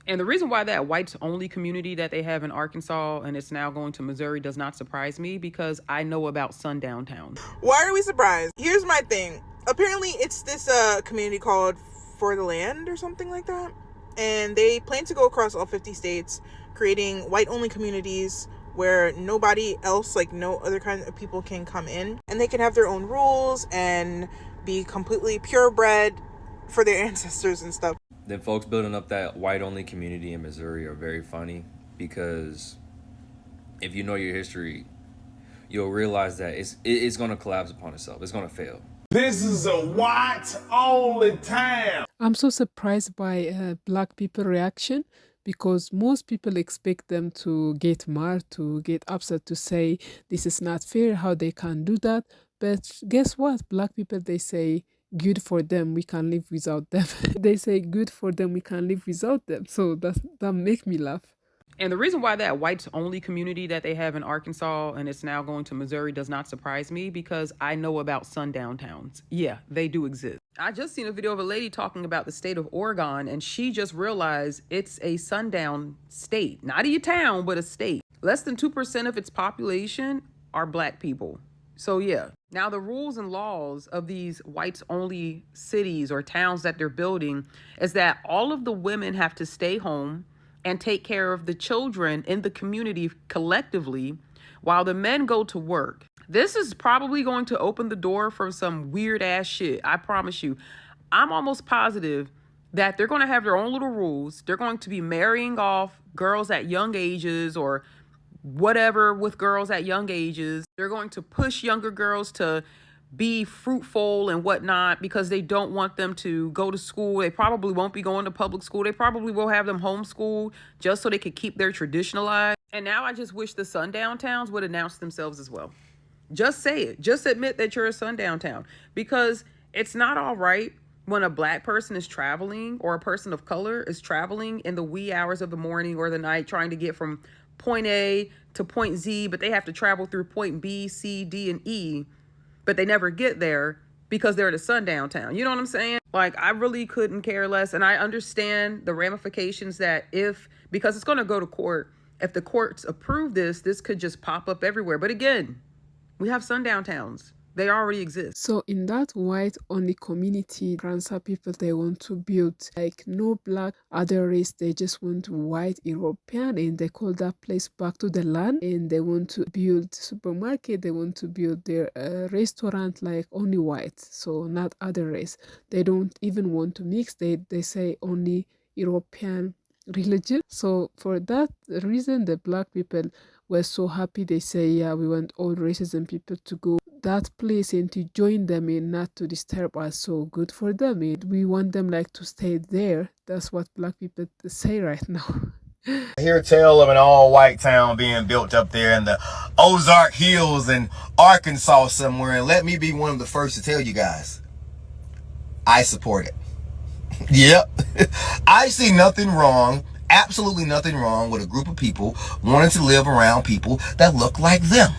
And the reason why that whites only community that they have in Arkansas and it's now going to Missouri does not surprise me, because I know about sundown towns. Why are we surprised? Here's my thing. Apparently it's this community called For the Land or something like that. And they plan to go across all 50 states, creating white only communities where nobody else, like no other kind of people, can come in. And they can have their own rules and be completely purebred for their ancestors and stuff. Then folks building up that white-only community in Missouri are very funny, because if you know your history, you'll realize that it's going to collapse upon itself. It's going to fail. This is a white-only town. I'm so surprised by black people reaction, because most people expect them to get mad, to get upset, to say this is not fair, how they can do that. But guess what? Black people, they say, good for them, we can live without them. They say good for them, we can live without them. So that make me laugh. And the reason why that whites only community that they have in Arkansas and it's now going to Missouri does not surprise me, because I know about sundown towns. Yeah, they do exist. I just seen a video of a lady talking about the state of Oregon, and she just realized it's a sundown state. Not a town, but a state. Less than 2% of its population are black people. So yeah. Now the rules and laws of these whites only cities or towns that they're building is that all of the women have to stay home and take care of the children in the community collectively while the men go to work. This is probably going to open the door for some weird ass shit. I promise you. I'm almost positive that they're going to have their own little rules. They're going to be marrying off girls at young ages or whatever with girls at young ages. They're going to push younger girls to be fruitful and whatnot because they don't want them to go to school. They probably won't be going to public school. They probably will have them homeschooled just so they could keep their traditional lives. And now I just wish the sundown towns would announce themselves as well. Just say it. Just admit that you're a sundown town, because it's not all right when a black person is traveling or a person of color is traveling in the wee hours of the morning or the night trying to get from point A to point Z, but they have to travel through point B, C, D, and E, but they never get there because they're at a sundown town. You know what I'm saying? Like, I really couldn't care less. And I understand the ramifications that because it's going to go to court, if the courts approve this could just pop up everywhere. But again, we have sundown towns. They already exist. So in that white only community, transfer people, they want to build like no black other race. They just want white European, and they call that place back to the land. And they want to build supermarket. They want to build their restaurant like only white. So not other race. They don't even want to mix. They say only European religion. So for that reason, the black people were so happy. They say, yeah, we want all races and people to go that place and to join them and not to disturb us. So good for them. And we want them like to stay there. That's what black people say right now. I hear tale of an all-white town being built up there in the Ozark Hills in Arkansas somewhere. And let me be one of the first to tell you guys, I support it. Yep. I see nothing wrong, absolutely nothing wrong with a group of people wanting to live around people that look like them.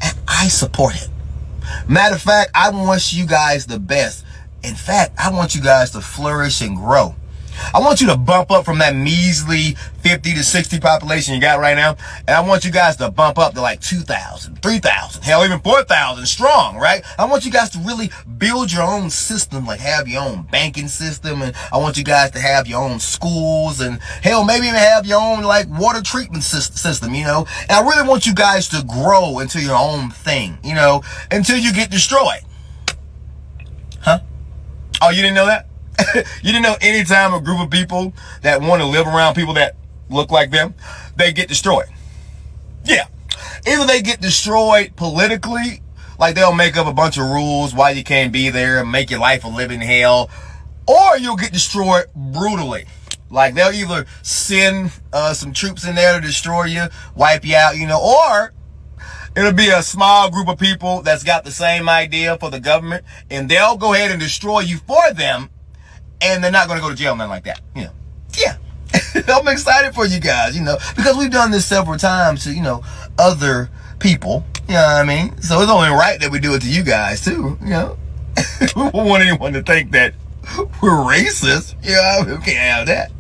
And I support it. Matter of fact, I want you guys the best. In fact, I want you guys to flourish and grow. I want you to bump up from that measly 50 to 60 population you got right now. And I want you guys to bump up to like 2,000, 3,000, hell, even 4,000 strong, right? I want you guys to really build your own system, like have your own banking system. And I want you guys to have your own schools and hell, maybe even have your own like water treatment system, you know? And I really want you guys to grow into your own thing, you know, until you get destroyed. Huh? Oh, you didn't know that? You didn't know anytime a group of people that want to live around people that look like them, they get destroyed. Yeah. Either they get destroyed politically, like they'll make up a bunch of rules why you can't be there and make your life a living hell, or you'll get destroyed brutally. Like they'll either send some troops in there to destroy you, wipe you out, you know, or it'll be a small group of people that's got the same idea for the government, and they'll go ahead and destroy you for them. And they're not going to go to jail, nothing like that. You know, yeah. I'm excited for you guys, you know, because we've done this several times to, you know, other people. You know what I mean? So it's only right that we do it to you guys, too, you know. We don't want anyone to think that we're racist. You know, we can't have that.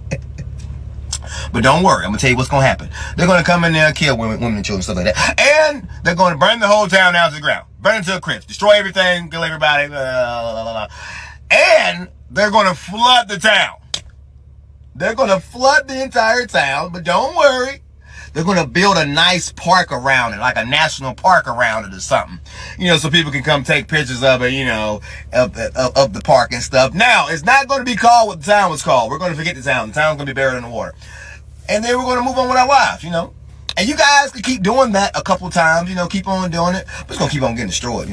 But don't worry, I'm gonna tell you what's gonna happen. They're gonna come in there and kill women and children, stuff like that. And they're gonna burn the whole town down to the ground. Burn it to a crisp. Destroy everything, kill everybody. Blah, blah, blah, blah. And they're gonna flood the town. They're gonna flood the entire town, but don't worry. They're gonna build a nice park around it, like a national park around it or something. So people can come take pictures of it, of the park and stuff. Now, it's not gonna be called what the town was called. We're gonna forget the town. The town's gonna be buried in the water. And then we're gonna move on with our lives, And you guys can keep doing that a couple times, keep on doing it. But it's gonna keep on getting destroyed,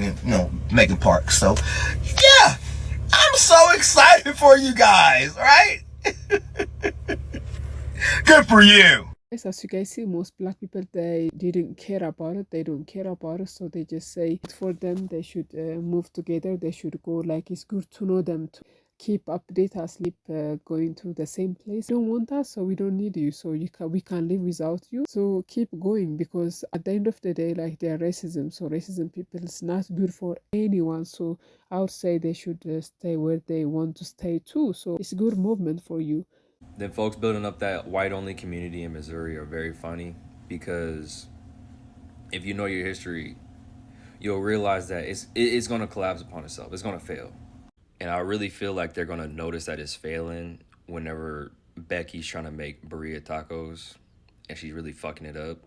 making parks. So, yeah, I'm so excited for you guys, right? Good for you. As you guys see, most black people, they didn't care about it. They don't care about it. So they just say for them, they should move together. They should go. Like, it's good to know them, to keep update us, keep going to the same place. You don't want us, so we don't need you. So we can live without you. So keep going, because at the end of the day, like, they're racism. So racism people is not good for anyone. So I would say they should stay where they want to stay too. So it's a good movement for you. Then folks building up that white-only community in Missouri are very funny, because if you know your history, you'll realize that it's going to collapse upon itself. It's going to fail. And I really feel like they're going to notice that it's failing whenever Becky's trying to make burrito tacos and she's really fucking it up.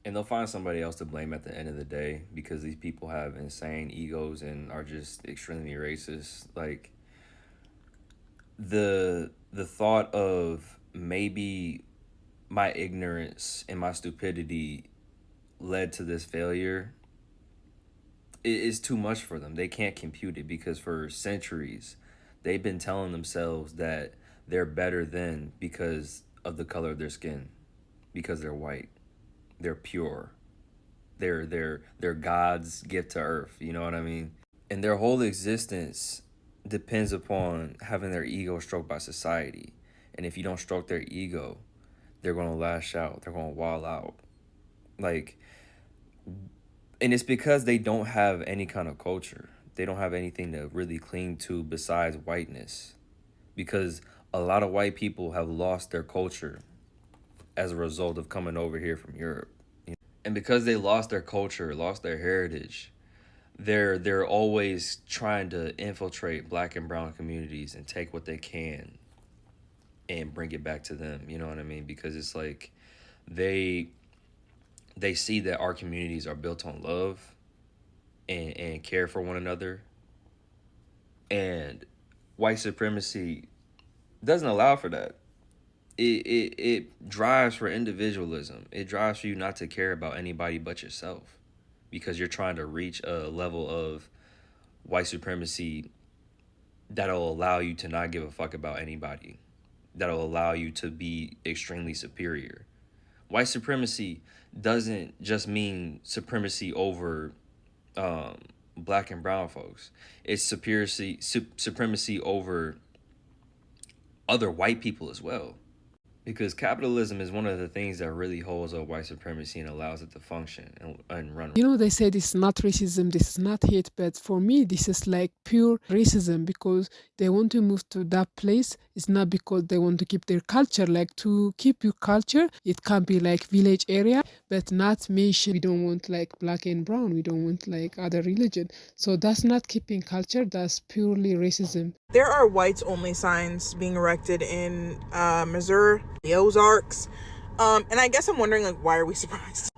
And they'll find somebody else to blame at the end of the day, because these people have insane egos and are just extremely racist. Like, the thought of maybe my ignorance and my stupidity led to this failure is too much for them. They can't compute it, because for centuries they've been telling themselves that they're better than because of the color of their skin, because they're white, they're pure, they're God's gift to earth, you know what I mean? And their whole existence depends upon having their ego stroked by society. And if you don't stroke their ego, they're going to lash out. They're going to wall out. Like, and it's because they don't have any kind of culture. They don't have anything to really cling to besides whiteness. Because a lot of white people have lost their culture as a result of coming over here from Europe. And because they lost their culture, lost their heritage, they're always trying to infiltrate black and brown communities and take what they can and bring it back to them. You know what I mean? Because it's like they see that our communities are built on love and care for one another. And white supremacy doesn't allow for that. It drives for individualism. It drives for you not to care about anybody but yourself, because you're trying to reach a level of white supremacy that'll allow you to not give a fuck about anybody, that'll allow you to be extremely superior. White supremacy doesn't just mean supremacy over black and brown folks. It's supremacy over other white people as well. Because capitalism is one of the things that really holds up white supremacy and allows it to function and run. They say this is not racism, this is not hate, but for me, this is like pure racism, because they want to move to that place. It's not because they want to keep their culture. Like, to keep your culture, it can be like village area, but not mention. We don't want like black and brown. We don't want like other religion. So that's not keeping culture. That's purely racism. There are whites only signs being erected in Missouri, the Ozarks. And I guess I'm wondering, like, why are we surprised?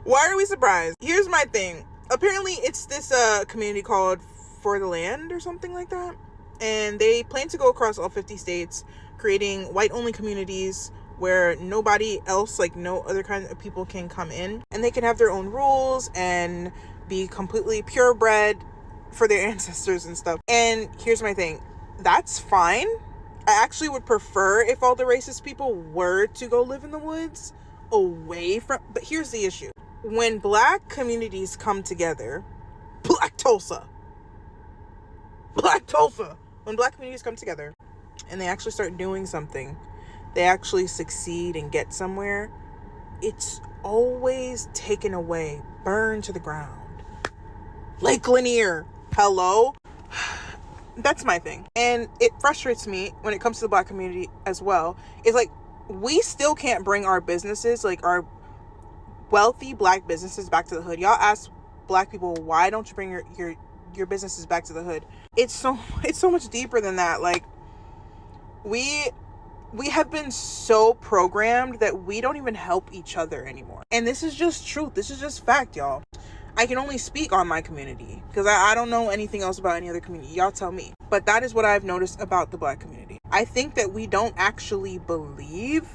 Why are we surprised? Here's my thing. Apparently it's this community called For the Land or something like that. And they plan to go across all 50 states, creating white only communities where nobody else, like no other kind of people, can come in. And they can have their own rules and be completely purebred for their ancestors and stuff. And here's my thing. That's fine. I actually would prefer if all the racist people were to go live in the woods away from, but here's the issue. When black communities come together, Black Tulsa, when black communities come together and they actually start doing something, they actually succeed and get somewhere, it's always taken away, burned to the ground. Lake Lanier, hello? That's my thing. And it frustrates me when it comes to the black community as well. It's like, we still can't bring our businesses, like our wealthy black businesses, back to the hood. Y'all ask black people, why don't you bring your businesses back to the hood? It's so much deeper than that. Like, we have been so programmed that we don't even help each other anymore. And this is just truth. This is just fact, y'all. I can only speak on my community because I don't know anything else about any other community. Y'all tell me. But that is what I've noticed about the black community. I think that we don't actually believe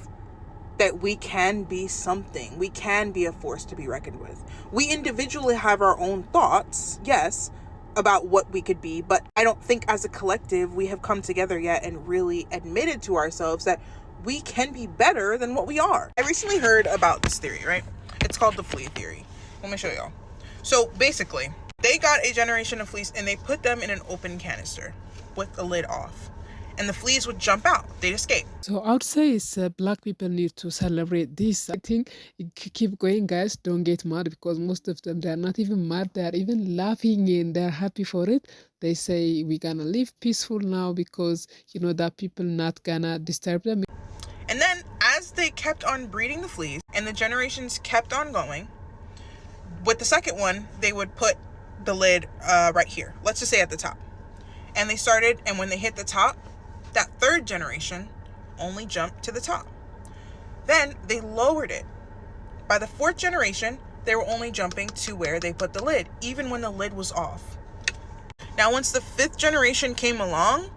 that we can be something. We can be a force to be reckoned with. We individually have our own thoughts, yes, about what we could be, but I don't think as a collective we have come together yet and really admitted to ourselves that we can be better than what we are. I recently heard about this theory, right? It's called the flea theory. Let me show y'all. So basically, they got a generation of fleas and they put them in an open canister with the lid off. And the fleas would jump out. They'd escape. So I would say it's black people need to celebrate this. I think keep going, guys. Don't get mad, because most of them, they're not even mad. They're even laughing and they're happy for it. They say we're gonna live peaceful now because you know that people not gonna disturb them. And then as they kept on breeding the fleas and the generations kept on going, with the second one, they would put the lid right here. Let's just say at the top. And they started, and when they hit the top, that third generation only jumped to the top. Then they lowered it. By the fourth generation, they were only jumping to where they put the lid, even when the lid was off. Now, once the fifth generation came along,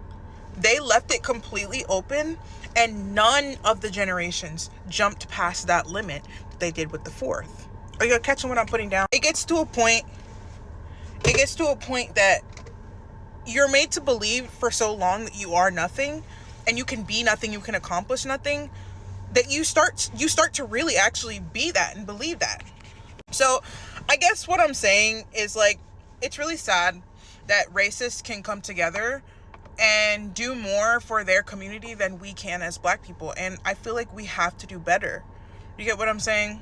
they left it completely open, and none of the generations jumped past that limit that they did with the fourth. Are you catching what I'm putting down? It gets to a point that you're made to believe for so long that you are nothing and you can be nothing, you can accomplish nothing, that you start to really actually be that and believe that. So I guess what I'm saying is, like, it's really sad that racists can come together and do more for their community than we can as black people. And I feel like we have to do better. You get what I'm saying?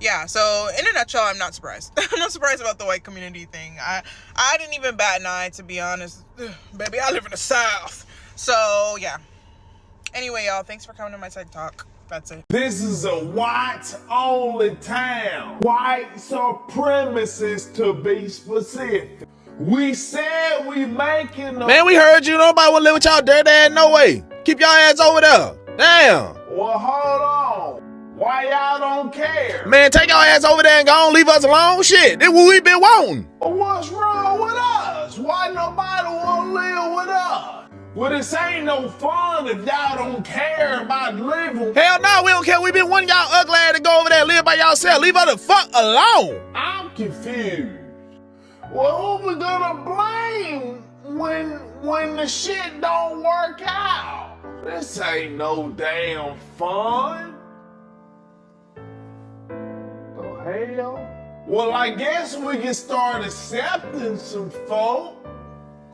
Yeah, so in a nutshell, I'm not surprised. I'm not surprised about the white community thing. I didn't even bat an eye, to be honest. Ugh, baby, I live in the South. So, yeah. Anyway, y'all, thanks for coming to my TED Talk. That's it. This is a white-only town. White supremacists, to be specific. We said we making a... Man, we heard you. Nobody want to live with y'all dirty ass, no way. Keep y'all ass over there. Damn. Well, hold on. Why y'all don't care? Man, take your ass over there and go on, leave us alone. Shit, this what we been wanting. What's wrong with us? Why nobody want to live with us? Well, this ain't no fun if y'all don't care about living. Hell no, we don't care. We been wanting y'all ugly ass to go over there and live by yourself. Leave us the fuck alone. I'm confused. Well, who we gonna blame when the shit don't work out? This ain't no damn fun. Hell? Well, I guess we can start accepting some folk.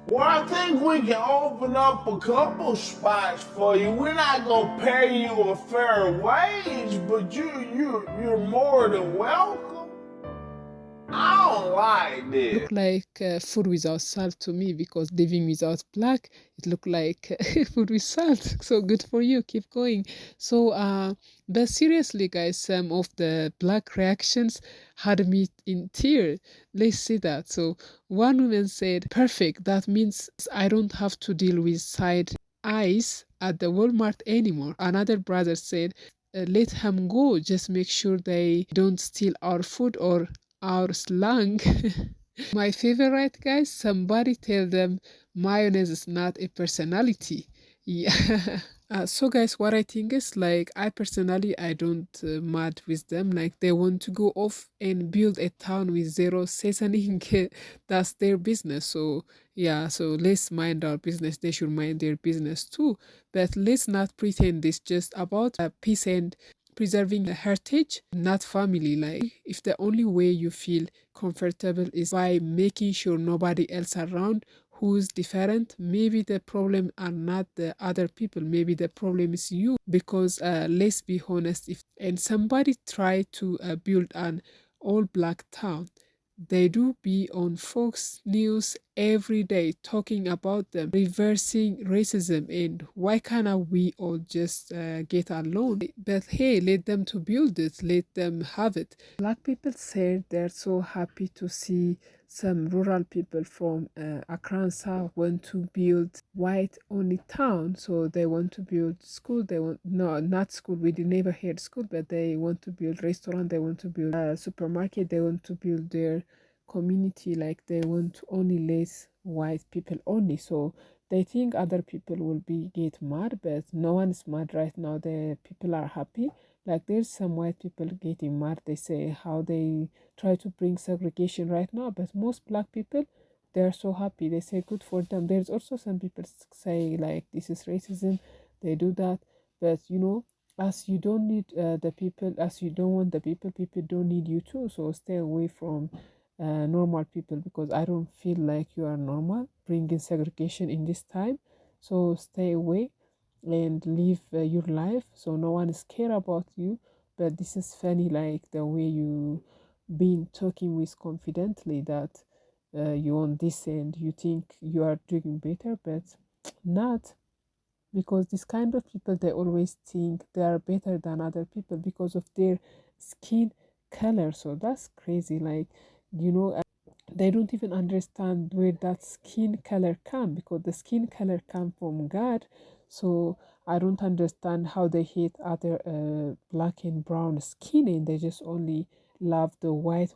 Well, I think we can open up a couple spots for you. We're not gonna pay you a fair wage, but you're more than welcome. I don't like this. Look like food without salt to me, because living without black, it look like food with salt. So good for you, keep going. So but seriously, guys, some of the black reactions had me in tears. Let's see that. So one woman said, perfect, that means I don't have to deal with side eyes at the Walmart anymore. Another brother said, let him go, just make sure they don't steal our food or our slang. My favorite, guys, somebody tell them mayonnaise is not a personality. Yeah. So guys, what I think is, like, I personally, I don't mad with them. Like, they want to go off and build a town with zero seasoning. That's their business. So yeah, so let's mind our business. They should mind their business too. But let's not pretend it's just about peace and preserving the heritage, not family. Like, if the only way you feel comfortable is by making sure nobody else around who's different, maybe the problem are not the other people, maybe the problem is you. Because let's be honest, if and somebody try to build an all black town, they do be on Fox News every day talking about them, reversing racism, and why cannot we all just get along? But hey, let them to build it, let them have it. Black people said they're so happy to see some rural people from Akransa want to build white only town, so they want to build school. They want, no, not school, we did never heard school, but they want to build restaurant, they want to build a supermarket, they want to build their community, like they want only less white people only. So they think other people will be get mad, but no one is mad right now. The people are happy. Like there's some white people getting mad, they say how they try to bring segregation right now, but most black people, they're so happy, they say good for them. There's also some people say like this is racism, they do that, but you know, as you don't need the people, as you don't want the people, people don't need you too. So stay away from normal people, because I don't feel like you are normal bringing segregation in this time. So stay away and live your life, so no one is care about you. But this is funny, like the way you been talking with confidently that you on this end, you think you are doing better, but not, because this kind of people, they always think they are better than other people because of their skin color. So that's crazy, like, you know, they don't even understand where that skin color come, because the skin color come from God. So I don't understand how they hate other black and brown skin, and they just only love the white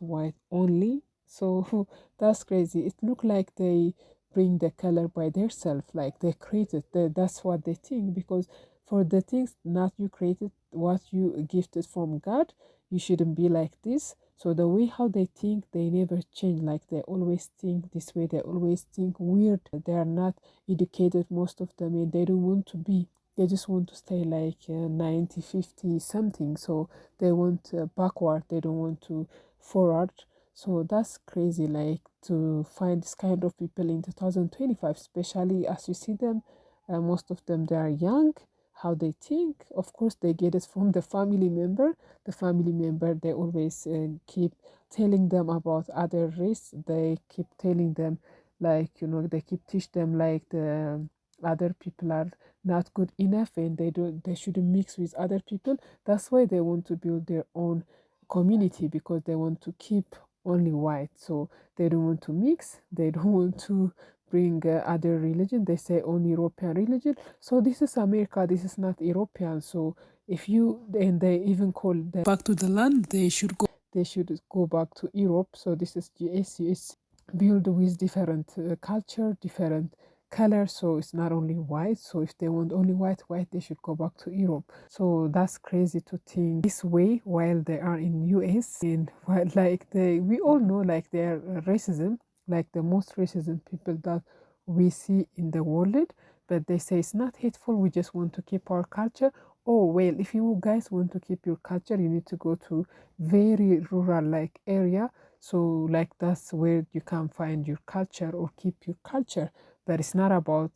only. So that's crazy. It look like they bring the color by themselves, like they created. That's what they think, because for the things not you created, what you gifted from God, you shouldn't be like this. So the way how they think, they never change. Like they always think this way. They always think weird. They are not educated, most of them, and they don't want to be. They just want to stay like 90, 50 something. So they want backward. They don't want to forward. So that's crazy, like to find this kind of people in 2025, especially as you see them, most of them, they are young. How they think, of course, they get it from the family member. The family member, they always keep telling them about other race. They keep telling them, like, you know, they keep teach them like the other people are not good enough, and they shouldn't mix with other people. That's why they want to build their own community, because they want to keep only white. So they don't want to mix, they don't want to bring other religion. They say only European religion. So this is America, this is not European. So if you, and they even call them back to the land, they should go back to Europe. So this is US build with different culture, different color. So it's not only white. So if they want only white, they should go back to Europe. So that's crazy to think this way while they are in US. And while, like, we all know like their racism, like the most racism people that we see in the world. But they say it's not hateful, we just want to keep our culture. Oh well, if you guys want to keep your culture, you need to go to very rural like area. So like that's where you can find your culture or keep your culture. But it's not about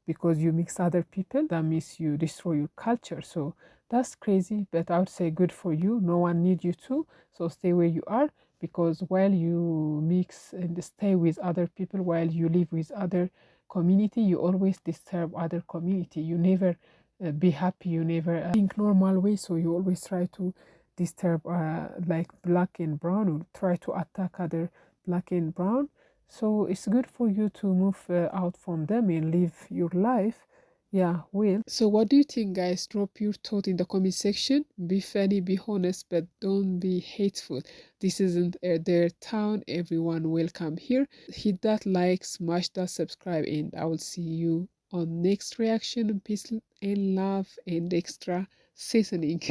because you mix other people, that means you destroy your culture. So that's crazy, but I would say good for you. No one needs you to. So stay where you are, because while you mix and stay with other people, while you live with other community, you always disturb other community. You never be happy, you never think normal way. So you always try to disturb like black and brown, or try to attack other black and brown. So it's good for you to move out from them and live your life. Yeah, well. So what do you think, guys? Drop your thought in the comment section. Be funny, be honest, but don't be hateful. This isn't their town. Everyone welcome here. Hit that like, smash that subscribe, and I will see you on next reaction. Peace and love and extra seasoning.